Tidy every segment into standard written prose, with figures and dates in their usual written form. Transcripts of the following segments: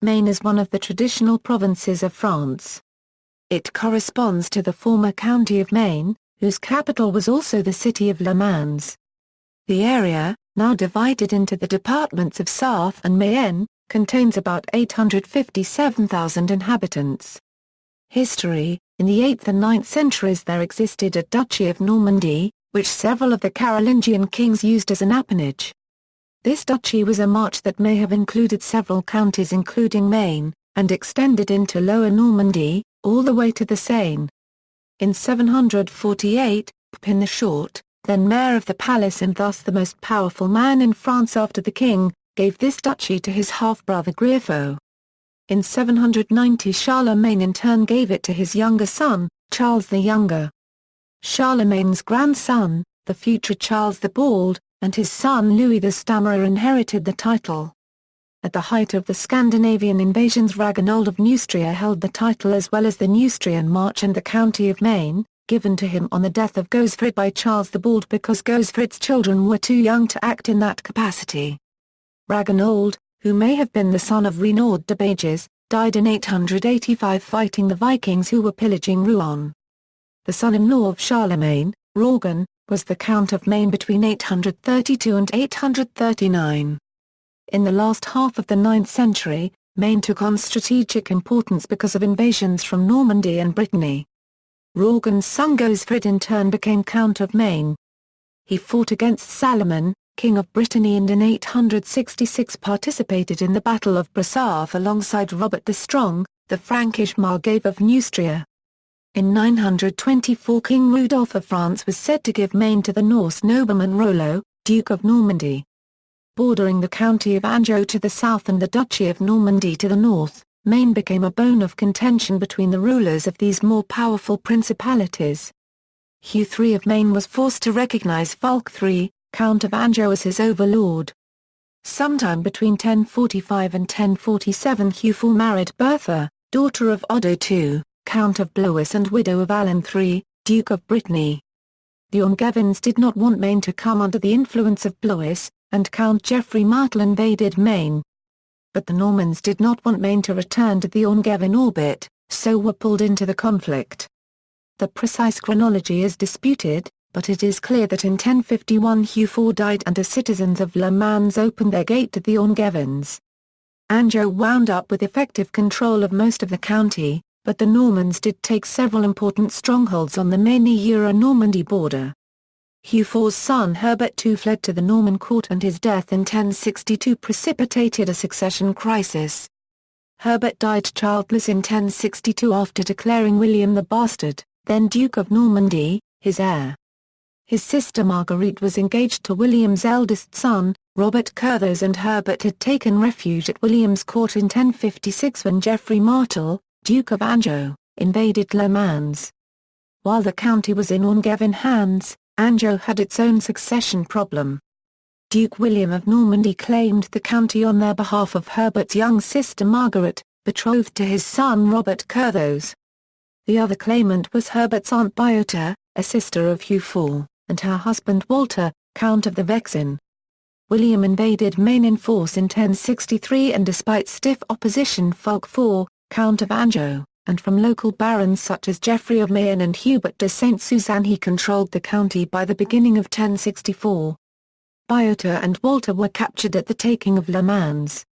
Maine is one of the traditional provinces of France. It corresponds to the former County of Maine, whose capital was also the city of Le Mans. The area, now divided into the departments of Sarthe and Mayenne, contains about 857,000 inhabitants. History: in the 8th and 9th centuries there existed a Duchy of Normandy, which several of the Carolingian kings used as an appanage. This duchy was a march that may have included several counties including Maine, and extended into Lower Normandy, all the way to the Seine. In 748, Pepin the Short, then mayor of the palace and thus the most powerful man in France after the king, gave this duchy to his half-brother Grifo. In 790 Charlemagne in turn gave it to his younger son, Charles the Younger. Charlemagne's grandson, the future Charles the Bald, and his son Louis the Stammerer inherited the title. At the height of the Scandinavian invasions Ragnald of Neustria held the title as well as the Neustrian March and the County of Maine, given to him on the death of Gosfrid by Charles the Bald because Gosfrid's children were too young to act in that capacity. Ragnald, who may have been the son of Renaud de Bages, died in 885 fighting the Vikings who were pillaging Rouen. The son-in-law of Charlemagne, Ragan, was the Count of Maine between 832 and 839. In the last half of the 9th century, Maine took on strategic importance because of invasions from Normandy and Brittany. Ragan's son Gosfrid in turn became Count of Maine. He fought against Salomon, King of Brittany, and in 866 participated in the Battle of Bresarth alongside Robert the Strong, the Frankish Margrave of Neustria. In 924 King Rudolph of France was said to give Maine to the Norse nobleman Rollo, Duke of Normandy. Bordering the county of Anjou to the south and the Duchy of Normandy to the north, Maine became a bone of contention between the rulers of these more powerful principalities. Hugh III of Maine was forced to recognize Fulk III, Count of Anjou, as his overlord. Sometime between 1045 and 1047 Hugh IV married Bertha, daughter of Odo II, Count of Blois and widow of Alan III, Duke of Brittany. The Angevins did not want Maine to come under the influence of Blois, and Count Geoffrey Martel invaded Maine. But the Normans did not want Maine to return to the Angevin orbit, so were pulled into the conflict. The precise chronology is disputed, but it is clear that in 1051 Hugh IV died and the citizens of Le Mans opened their gate to the Angevins. Anjou wound up with effective control of most of the county, but the Normans did take several important strongholds on the Maine-Normandy border. Hugh IV's son Herbert II fled to the Norman court and his death in 1062 precipitated a succession crisis. Herbert died childless in 1062 after declaring William the Bastard, then Duke of Normandy, his heir. His sister Marguerite was engaged to William's eldest son, Robert Curthose, and Herbert had taken refuge at William's court in 1056 when Geoffrey Martel, Duke of Anjou, invaded Le Mans. While the county was in Angevin hands, Anjou had its own succession problem. Duke William of Normandy claimed the county on their behalf of Herbert's young sister Margaret, betrothed to his son Robert Curthose. The other claimant was Herbert's aunt Biota, a sister of Hugh IV, and her husband Walter, Count of the Vexin. William invaded Maine in force in 1063 and despite stiff opposition Fulk IV, Count of Anjou, and from local barons such as Geoffrey of Mayenne and Hubert de Saint-Suzanne he controlled the county by the beginning of 1064. Biota and Walter were captured at the taking of Le Mans.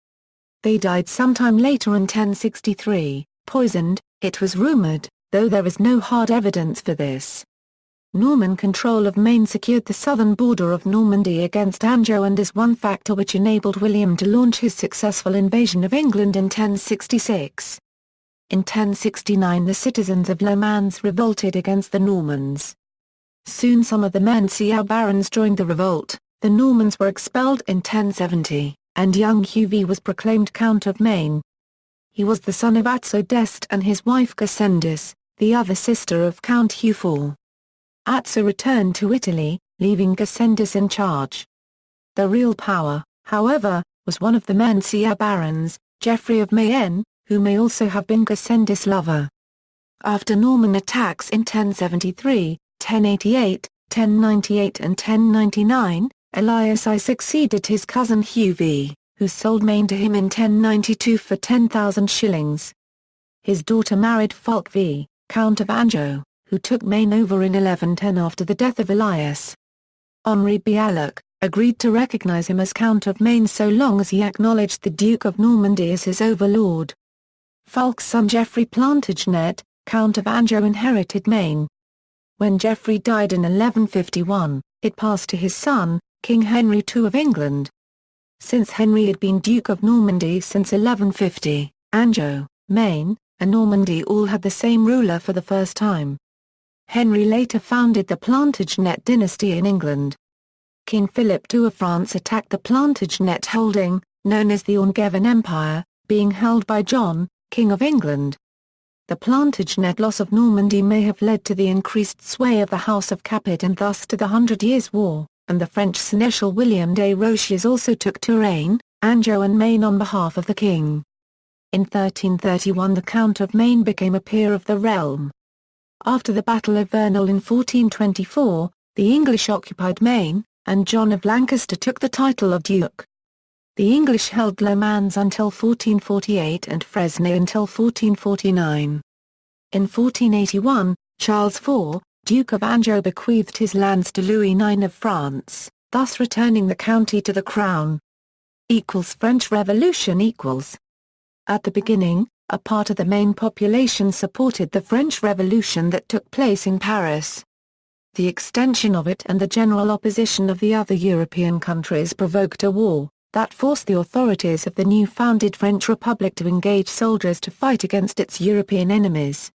They died sometime later in 1063, poisoned, it was rumoured, though there is no hard evidence for this. Norman control of Maine secured the southern border of Normandy against Anjou and is one factor which enabled William to launch his successful invasion of England in 1066. In 1069 the citizens of Le Mans revolted against the Normans. Soon some of the Mancieau barons joined the revolt, the Normans were expelled in 1070, and young Hugh V was proclaimed Count of Maine. He was the son of Azzo d'Este and his wife Gassendis, the other sister of Count Hugh IV. Azzo returned to Italy, leaving Gassendis in charge. The real power, however, was one of the Mancieau barons, Geoffrey of Mayenne, who may also have been Gassendis' lover. After Norman attacks in 1073, 1088, 1098 and 1099, Elias I succeeded his cousin Hugh V, who sold Maine to him in 1092 for 10,000 shillings. His daughter married Fulk V, Count of Anjou, who took Maine over in 1110 after the death of Elias. Henri Bialloc agreed to recognize him as Count of Maine so long as he acknowledged the Duke of Normandy as his overlord. Fulk's son Geoffrey Plantagenet, Count of Anjou, inherited Maine. When Geoffrey died in 1151, it passed to his son, King Henry II of England. Since Henry had been Duke of Normandy since 1150, Anjou, Maine, and Normandy all had the same ruler for the first time. Henry later founded the Plantagenet dynasty in England. King Philip II of France attacked the Plantagenet holding, known as the Angevin Empire, being held by John, King of England. The Plantagenet loss of Normandy may have led to the increased sway of the House of Capet and thus to the 100 Years' War, and the French seneschal William de Roches also took Touraine, Anjou and Maine on behalf of the king. In 1331 the Count of Maine became a peer of the realm. After the Battle of Vernal in 1424, the English occupied Maine, and John of Lancaster took the title of Duke. The English held Le Mans until 1448 and Fresnay until 1449. In 1481, Charles IV, Duke of Anjou, bequeathed his lands to Louis IX of France, thus returning the county to the crown. French Revolution At the beginning, a part of the Maine population supported the French Revolution that took place in Paris. The extension of it and the general opposition of the other European countries provoked a war that forced the authorities of the new-founded French Republic to engage soldiers to fight against its European enemies.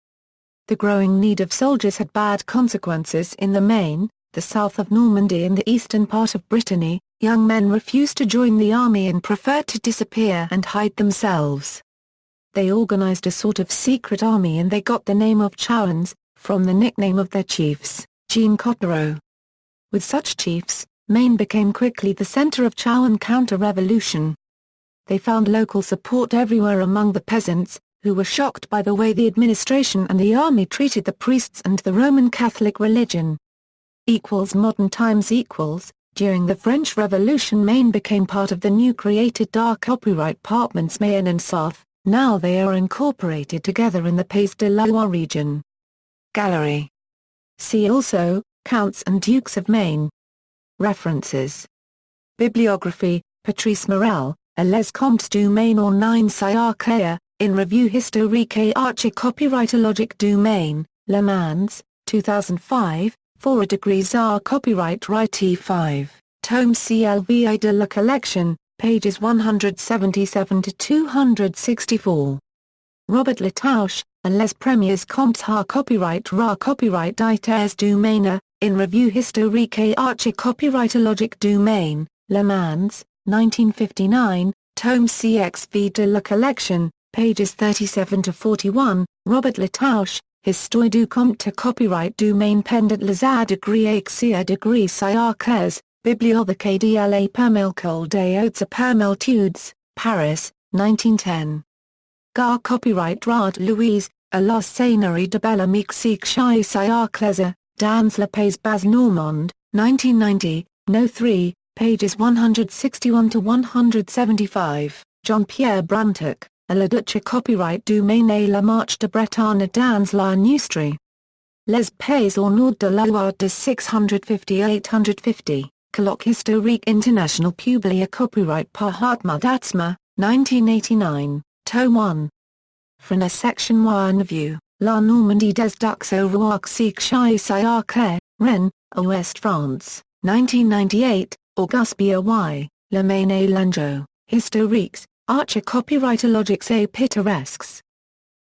The growing need of soldiers had bad consequences in the Maine, the south of Normandy and the eastern part of Brittany. Young men refused to join the army and preferred to disappear and hide themselves. They organized a sort of secret army and they got the name of Chouans, from the nickname of their chiefs, Jean Cottereau. With such chiefs, Maine became quickly the center of Chouan counter-revolution. They found local support everywhere among the peasants, who were shocked by the way the administration and the army treated the priests and the Roman Catholic religion. Modern times During the French Revolution, Maine became part of the new created dark copyright departments Mayenne and Sarthe. Now they are incorporated together in the Pays de la Loire region. Gallery. See also, Counts and Dukes of Maine. References. Bibliography, Patrice Morel, A les Comtes du Maine en 9 siècles, in Revue historique archécopyrightologique du Maine, Le Mans, 2005, 4 degrees R. Copyright Right T5, Tome CLVI de la Collection, pages 177-264. Robert Latouche, A les premiers Comtes ha Copyright Ra Copyright Dites du Maine, in Revue historique archécopyrightologique du Maine, Le Mans, 1959, Tome CXV de la Collection, pages 37-41, Robert Latouche, Histoire du Comte Copyright du Maine pendant les degrés siècles, Bibliothèque de la Permelle des Hautes Permeltudes, Paris, 1910. Gar Copyright Rad Louise, à la Seigneurie de Bellamique siècles, dans le Pays Bas Normand, 1990, No. 3, pages 161-175, Jean-Pierre Bruntock, à la Duché Copyright du Maine et la Marche de Bretagne dans la Neustrie. Les Pays au Nord de la Loire de 650-850, Colloque historique international publié copyright par Hartmut Atzma, 1989, Tome 1. From a Section 1 View, La Normandie des Ducs au Roac siècles, Rennes, Ouest France, 1998, Auguste B.Y., Le Maine et l'Anjou, Historiques, Archécopyrightologiques et Pittoresques.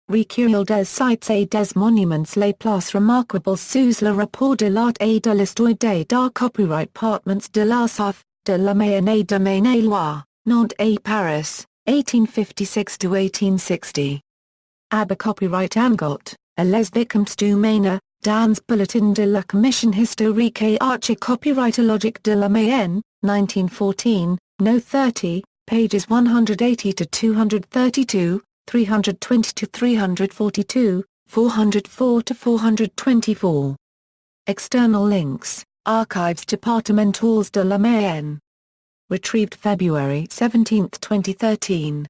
Recueil des sites et des monuments les places remarquables sous le rapport de l'art et de l'histoire des dark copyright departments de la Sarthe, de la Mayenne et de Maine-et-Loire, Nantes et Paris, 1856-1860. Abba Copyright Angot, à les Vicomtes du Maine, dans Bulletin de la Commission historique et archécopyrightologique de la Mayenne, 1914, No. 30, pages 180-232, 320-342, 404-424. External links, Archives départementales de la Mayenne. Retrieved February 17, 2013.